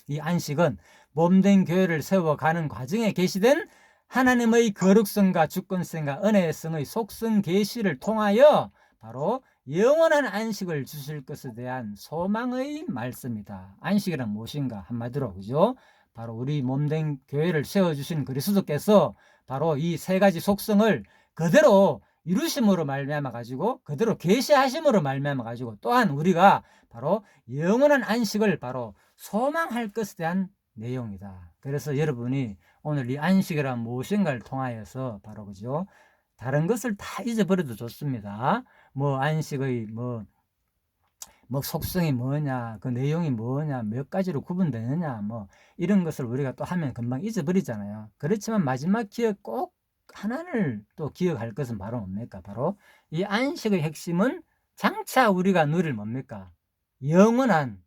이 안식은 몸된 교회를 세워가는 과정에 계시된 하나님의 거룩성과 주권성과 은혜성의 속성 계시를 통하여 바로 영원한 안식을 주실 것에 대한 소망의 말씀이다. 안식이란 무엇인가? 한마디로 그죠? 바로 우리 몸된 교회를 세워주신 그리스도께서 바로 이 세 가지 속성을 그대로 이루심으로 말미암아 가지고 그대로 계시하심으로 말미암아 가지고 또한 우리가 바로 영원한 안식을 바로 소망할 것에 대한 내용이다. 그래서 여러분이 오늘 이 안식이란 무엇인가를 통하여서 바로 그죠? 다른 것을 다 잊어버려도 좋습니다. 뭐 안식의 뭐 속성이 뭐냐, 그 내용이 뭐냐, 몇 가지로 구분되느냐, 뭐 이런 것을 우리가 또 하면 금방 잊어버리잖아요. 그렇지만 마지막 기억 꼭 하나를 또 기억할 것은 바로 뭡니까? 바로 이 안식의 핵심은 장차 우리가 누릴 뭡니까? 영원한,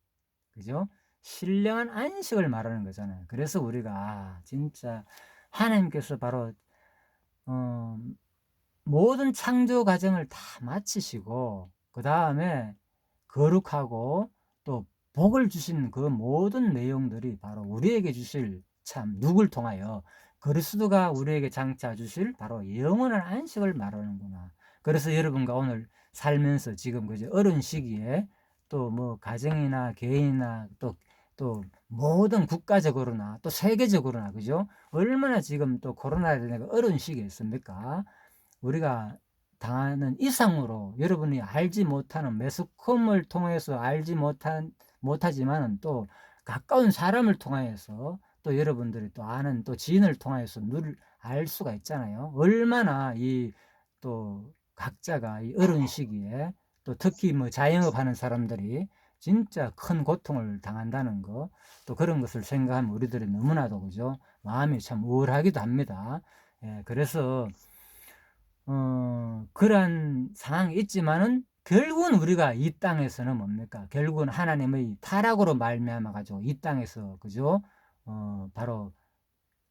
그죠? 신령한 안식을 말하는 거잖아요. 그래서 우리가 진짜 하나님께서 바로 모든 창조 과정을 다 마치시고 그 다음에 거룩하고 또 복을 주신 그 모든 내용들이 바로 우리에게 주실 참 누굴 통하여 그리스도가 우리에게 장차 주실 바로 영원한 안식을 말하는구나. 그래서 여러분과 오늘 살면서 지금 그죠 어려운 시기에 또 뭐 가정이나 개인이나 또 모든 국가적으로나 또 세계적으로나 그죠 얼마나 지금 또 코로나에 대한 어려운 시기에 있습니까? 우리가 당하는 이상으로 여러분이 알지 못하는 매스컴을 통해서 알지 못하지만 또 가까운 사람을 통하여서 또 여러분들이 또 아는 또 지인을 통하여서 늘 알 수가 있잖아요. 얼마나 이 또 각자가 이 어려운 시기에 또 특히 뭐 자영업 하는 사람들이 진짜 큰 고통을 당한다는 거, 또 그런 것을 생각하면 우리들이 너무나도 그죠 마음이 참 우울하기도 합니다. 예, 그래서 그러한 상황이 있지만은 결국은 우리가 이 땅에서는 뭡니까? 결국은 하나님의 타락으로 말미암아 가지고 이 땅에서 그죠? 바로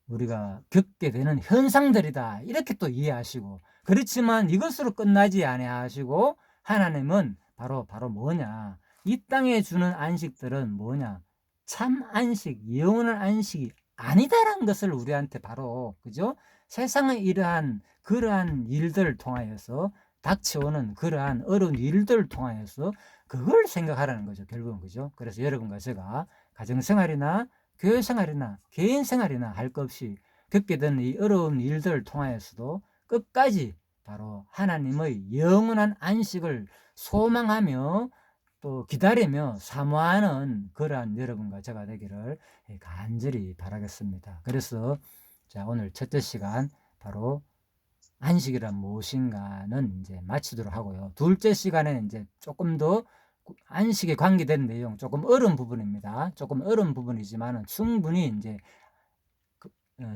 우리가 겪게 되는 현상들이다. 이렇게 또 이해하시고 그렇지만 이것으로 끝나지 아니하시고 하나님은 바로 뭐냐? 이 땅에 주는 안식들은 뭐냐? 참 안식, 영원한 안식이 아니다라는 것을 우리한테 바로 그죠? 세상의 이러한 그러한 일들을 통하여서 닥쳐오는 그러한 어려운 일들을 통하여서 그걸 생각하라는 거죠. 결국은 그죠? 그래서 여러분과 제가 가정생활이나 교회 생활이나 개인 생활이나 할 것 없이 겪게 되는 이 어려운 일들을 통하여서도 끝까지 바로 하나님의 영원한 안식을 소망하며 또 기다리며 사모하는 그러한 여러분과 제가 되기를 간절히 바라겠습니다. 그래서 자, 오늘 첫째 시간 바로 안식이란 무엇인가는 이제 마치도록 하고요. 둘째 시간에는 이제 조금 더 안식에 관계된 내용, 조금 어려운 부분입니다. 조금 어려운 부분이지만 충분히 이제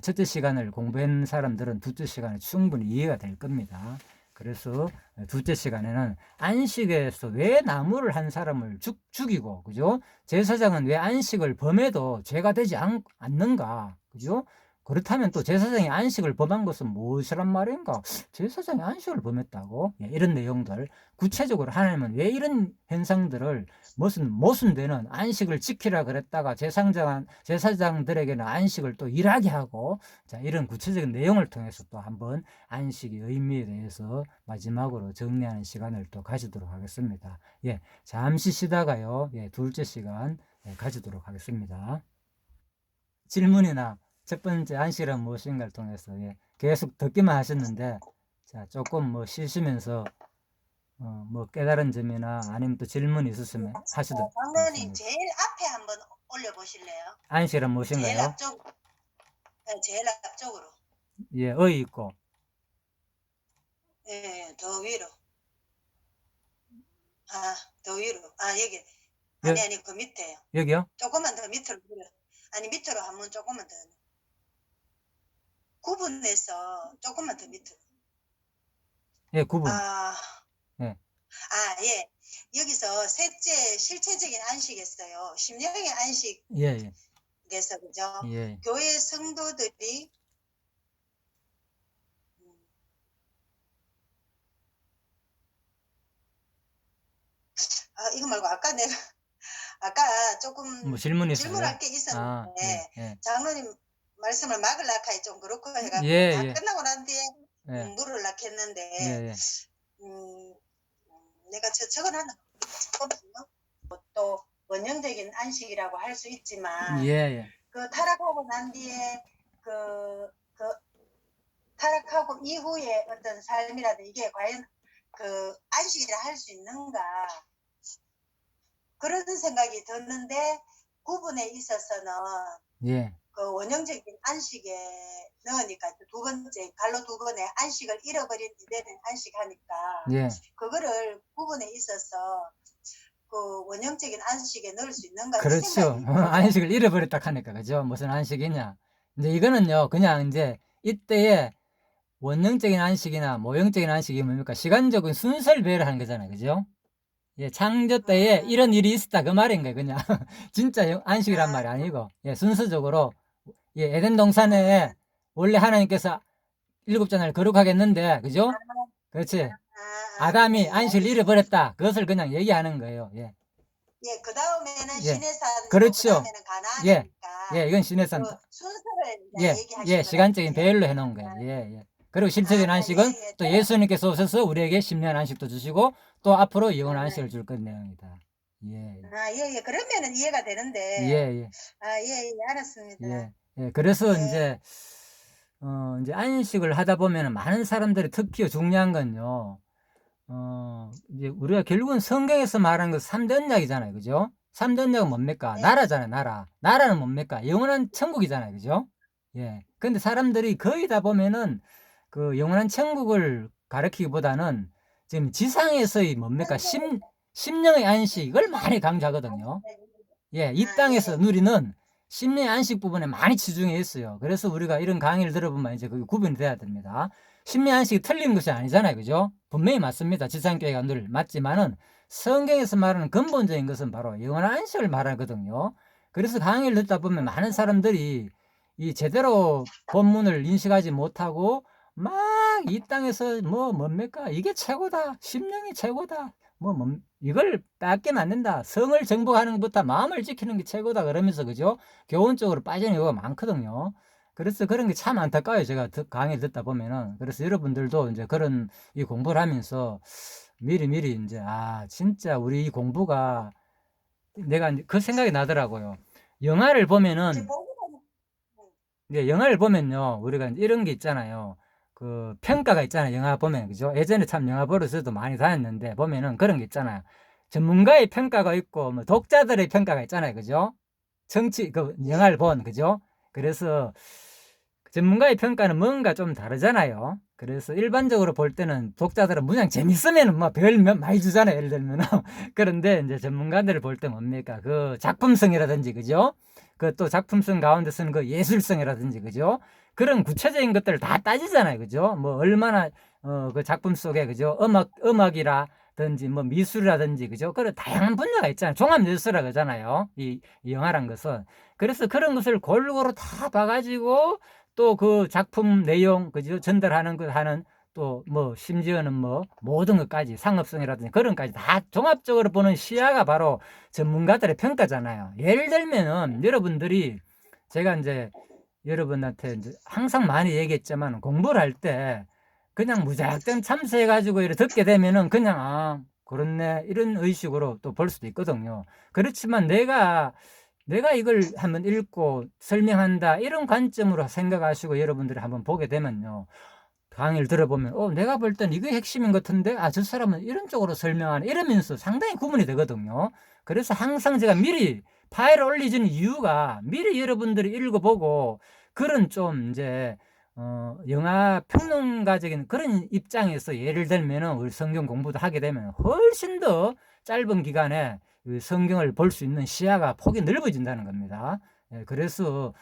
첫째 시간을 공부한 사람들은 둘째 시간에 충분히 이해가 될 겁니다. 그래서 둘째 시간에는 안식에서 왜 나무를 한 사람을 죽이고, 그죠? 제사장은 왜 안식을 범해도 죄가 되지 않는가, 그죠? 그렇다면 또 제사장이 안식을 범한 것은 무엇이란 말인가? 제사장이 안식을 범했다고? 예, 이런 내용들. 구체적으로 하나님은 왜 이런 현상들을 무슨 모순되는 안식을 지키라 그랬다가 제사장들에게는 안식을 또 일하게 하고 자 이런 구체적인 내용을 통해서 또 한번 안식의 의미에 대해서 마지막으로 정리하는 시간을 또 가지도록 하겠습니다. 예, 잠시 쉬다가요. 예, 둘째 시간 가지도록 하겠습니다. 질문이나 첫 번째 안식이란 무엇인가를 통해서 계속 듣기만 하셨는데 자 조금 뭐 쉬시면서 뭐 깨달은 점이나 아니면 또 질문이 있으시면 하시도록 장로님 제일 앞에 한번 올려보실래요? 안식이란 무엇인가요? 제일 앞쪽, 네, 제일 앞쪽으로. 예, 의 있고. 예, 더 위로. 더 위로. 여기. 아니, 그 밑에요. 여기요? 조금만 더 밑으로. 아니, 밑으로 한번 조금만 더. 구분해서 조금만 더 밑으로. 예, 9분. 예. 예. 여기서 셋째 실체적인 안식이었어요. 심령의 안식. 예. 그래서 그죠? 예. 교회 성도들이 이거 말고 아까 내가 아까 조금 뭐 질문이 있어요? 질문할 게 아, 예, 있었는데 예. 장로님 말씀을 막으려고 하기 좀 그렇고 예, 해갖고 다 예, 끝나고 난 뒤에 예, 물으려고 예, 했는데 예, 음, 내가 적어놨나 잠깐만요. 또 원형적인 안식이라고 할 수 있지만 예, 예. 그 타락하고 난 뒤에 그 타락하고 이후에 어떤 삶이라든 이게 과연 그 안식이라 할 수 있는가 그런 생각이 드는데 구분에 있어서는 예. 그 원형적인 안식에 넣으니까 두 번째 갈로 두 번에 안식을 잃어버린 이들은 안식하니까 예. 그거를 구분에 있어서 그 원형적인 안식에 넣을 수 있는가 이 그렇죠. 생각이 들어요. 안식을 잃어버렸다 하니까, 그죠? 무슨 안식이냐. 이제 이거는요, 그냥 이제 이때에 원형적인 안식이나 모형적인 안식이 뭡니까? 시간적인 순서를 배려하는 거잖아요. 그죠? 예, 창조 때에 이런 일이 있었다. 그 말인 거예요. 그냥. 진짜 안식이란 말이 아니고, 예, 순서적으로, 예, 에덴 동산에 원래 하나님께서 일곱 장을 거룩하겠는데, 그죠? 그렇지. 아담이 예, 안식을 알겠습니다. 잃어버렸다. 그것을 그냥 얘기하는 거예요. 예. 예, 그 다음에는 예. 시내산이고 그렇죠. 그 다음에는 예. 가나안이니까 예, 이건 신해산. 그 순서를 이제 예, 얘기하신 예, 거예요. 시간적인 배열로 해놓은 거예요. 예, 예. 그리고 실제적인 안식은 예, 예. 또 예수님께서 오셔서 우리에게 10년 안식도 주시고 또 앞으로 영원 안식을 줄 건 내용이다. 예, 예, 예. 그러면은 이해가 되는데. 예, 예, 예, 예, 알았습니다. 예, 예. 그래서 예. 이제 안식을 하다 보면 많은 사람들이 특히 중요한 건요, 이제 우리가 결국은 성경에서 말하는 그 3대 언약이잖아요. 그죠? 3대 언약은 뭡니까? 네. 나라잖아요, 나라. 나라는 뭡니까? 영원한 천국이잖아요. 그죠? 예. 근데 사람들이 거의 다 보면은 그 영원한 천국을 가리키기보다는 지금 지상에서의 뭡니까? 심령의 안식, 이걸 많이 강조하거든요. 예, 이 땅에서 누리는 심령의 안식 부분에 많이 치중해 있어요. 그래서 우리가 이런 강의를 들어보면 이제 그게 구분이 돼야 됩니다. 심령의 안식이 틀린 것이 아니잖아요. 그죠? 분명히 맞습니다. 지상교회가 늘 맞지만은 성경에서 말하는 근본적인 것은 바로 영원한 안식을 말하거든요. 그래서 강의를 듣다 보면 많은 사람들이 이 제대로 본문을 인식하지 못하고 막 이 땅에서 뭡니까? 이게 최고다. 심령이 최고다. 이걸 뺏기면 안 된다. 성을 정복하는 것보다 마음을 지키는 게 최고다. 그러면서, 그죠? 교훈 쪽으로 빠지는 경우가 많거든요. 그래서 그런 게 참 안타까워요. 제가 강의 듣다 보면은. 그래서 여러분들도 이제 그런 이 공부를 하면서 미리 이제, 진짜 우리 이 공부가 내가 그 생각이 나더라고요. 영화를 보면은, 영화를 보면요. 우리가 이런 게 있잖아요. 그 평가가 있잖아요. 영화 보면, 그죠? 예전에 참 영화 보러 저도 많이 다녔는데 보면은 그런 게 있잖아요. 전문가의 평가가 있고 뭐 독자들의 평가가 있잖아요. 그죠? 영화를 본, 그죠? 그래서 전문가의 평가는 뭔가 좀 다르잖아요. 그래서 일반적으로 볼 때는 독자들은 문장 재밌으면 뭐 별 많이 주잖아요. 예를 들면. 그런데 이제 전문가들을 볼 때 뭡니까? 그 작품성이라든지, 그죠? 그 또 작품성 가운데서는 그 예술성이라든지, 그죠? 그런 구체적인 것들을 다 따지잖아요. 그죠? 뭐 얼마나 그 작품 속에, 그죠? 음악이라든지 뭐 미술이라든지, 그죠? 그런 다양한 분야가 있잖아요. 종합예술이라 그러잖아요. 이 영화란 것은. 그래서 그런 것을 골고루 다 봐가지고 또 그 작품 내용, 그죠? 전달하는 것 하는 또 뭐 심지어는 뭐 모든 것까지 상업성이라든지 그런 것까지 다 종합적으로 보는 시야가 바로 전문가들의 평가잖아요. 예를 들면은 여러분들이 제가 이제 여러분한테 이제 항상 많이 얘기했지만 공부를 할 때 그냥 무작정 참석해가지고 이렇게 듣게 되면은 그냥 그렇네 이런 의식으로 또 볼 수도 있거든요. 그렇지만 내가 이걸 한번 읽고 설명한다 이런 관점으로 생각하시고 여러분들이 한번 보게 되면요. 강의를 들어보면 내가 볼 땐 이게 핵심인 것 같은데 저 사람은 이런 쪽으로 설명하네 이러면서 상당히 구분이 되거든요. 그래서 항상 제가 미리 파일을 올리는 이유가 미리 여러분들이 읽어보고 그런 좀 이제 영화 평론가적인 그런 입장에서 예를 들면은 우리 성경 공부도 하게 되면 훨씬 더 짧은 기간에 성경을 볼 수 있는 시야가 폭이 넓어진다는 겁니다. 그래서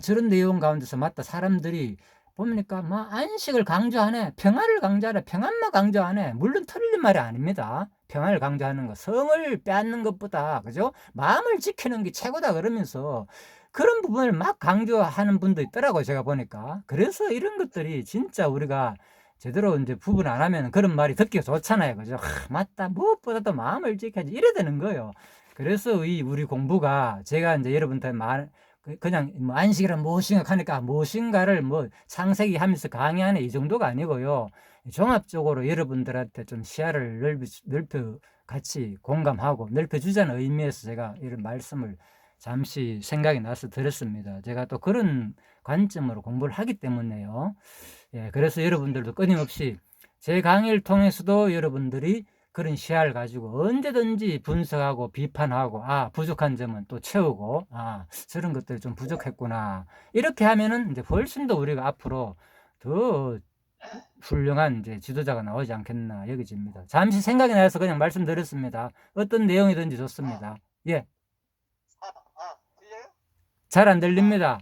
저런 내용 가운데서 맞다 사람들이 보니까 안식을 강조하네, 평화를 강조하네, 평안만 강조하네. 물론 틀린 말이 아닙니다. 평화를 강조하는 거, 성을 빼앗는 것보다, 그죠? 마음을 지키는 게 최고다 그러면서 그런 부분을 막 강조하는 분도 있더라고요. 제가 보니까. 그래서 이런 것들이 진짜 우리가 제대로 이제 구분 안 하면 그런 말이 듣기가 좋잖아요. 그죠? 맞다. 무엇보다도 마음을 지켜야지. 이래 되는 거예요. 그래서 우리 공부가 제가 이제 여러분한테 그냥 뭐 안식이란 무엇인가 하니까 무엇인가를 뭐 창세기 하면서 강의하는 이 정도가 아니고요. 종합적으로 여러분들한테 좀 시야를 넓혀 같이 공감하고 넓혀주자는 의미에서 제가 이런 말씀을 잠시 생각이 나서 드렸습니다. 제가 또 그런 관점으로 공부를 하기 때문에요. 예, 그래서 여러분들도 끊임없이 제 강의를 통해서도 여러분들이 그런 시야를 가지고 언제든지 분석하고 비판하고, 부족한 점은 또 채우고, 저런 것들이 좀 부족했구나. 이렇게 하면은 이제 훨씬 더 우리가 앞으로 더 훌륭한 이제 지도자가 나오지 않겠나 여겨집니다. 잠시 생각이 나서 그냥 말씀드렸습니다. 어떤 내용이든지 좋습니다. 예, 들려요? 잘 안 들립니다.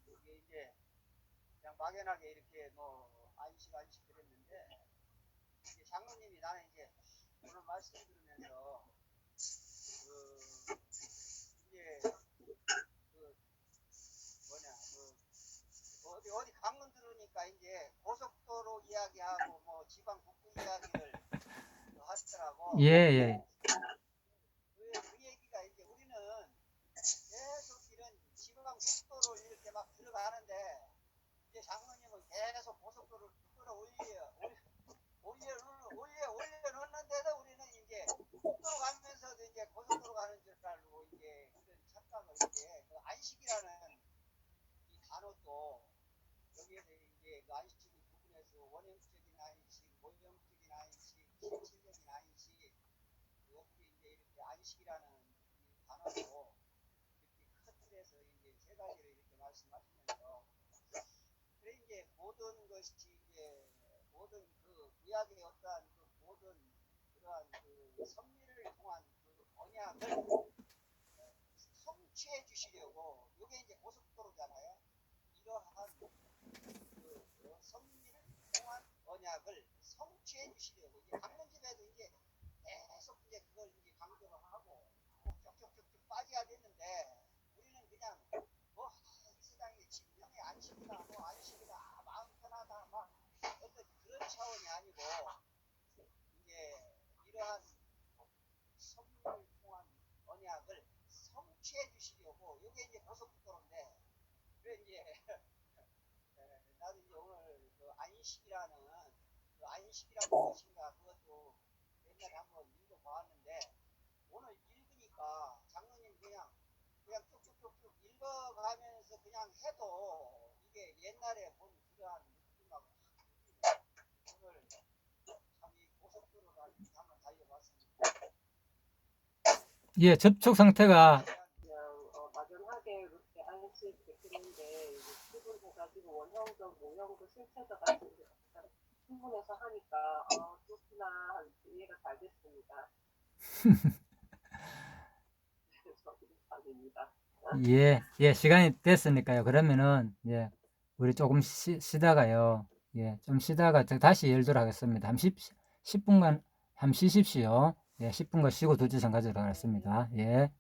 이게 이제 그냥 막연하게 이렇게 뭐 안식 그랬는데 이게 장로님이 나는 이제 오늘 말씀 들으면서 그 이제 그 뭐냐 어디 강론 들으니까 이제 고속도로 이야기하고 뭐 지방 북부 이야기를 하시더라고. 예, 예. 그 얘기가 이제 우리는 계속 이런 지방 국도로 이렇게 막 들어가는데 이제 장로님은 계속 고속도로를 올려놓는데도 우리는 이제 국도로 가면서도 이제 고속도로 가는 줄 알고 이제 그런 착각을 이제 그 안식이라는 이 단어도 여기에서 이제 그 안식을 부분에서 원형적인 안식, 모형적인 안식, 실질적인 안식 어떻게 이제 이렇게 안식이라는 이 단어도 이렇게 큰 틀에서 이제 세 가지를 이렇게 말씀하시면서 그래 이제 모든 것이 이제 모든 그 구약의 어떠한 그 모든 그러한 그 섭리를 통한 그 언약을 성취해 주시려고 이게 이제 고속도로잖아요. 이러한 그 섭리를 통한 언약을 성취해 주시려고 이제 강론집에도 이제 계속 이제 그걸 이제 강조를 하고 쭉쭉쭉쭉 빠져야 되는데 우리는 그냥 뭐 이 세상에 진정의 안식이다 뭐 안식이다 마음 편하다 막 어떤 그런 차원이 아니고 이제 이러한 섭리를 통한 언약을 성취해 주시려고 이게 이제 고속도로인데 그래 이제 나도 이제 오늘 그 안식이라는 그 안식이란 무엇인가 그것도 옛날에 한번 읽어보았는데 오늘 읽으니까 장로님 그냥 쭉쭉쭉쭉 읽어가면서 그냥 해도 이게 옛날에 본 그러한 느낌하고 오늘 참 이 고속도로를 한번 달려봤습니다. 예, 접촉 상태가 그냥 막연하게 그렇게 안식 베끼는데 구분해가지고 원형적, 모형적, 실체적 같은 게 신문에서 하니까 그렇구나 이해가 잘 됐습니다. 감사합니다. 예, 예, 시간이 됐으니까요. 그러면은, 예, 우리 조금 쉬다가요. 예, 좀 쉬다가 다시 열도록 하겠습니다. 한 10분간, 쉬십시오. 예, 10분간 쉬고 2주선 가지도록 하겠습니다. 예.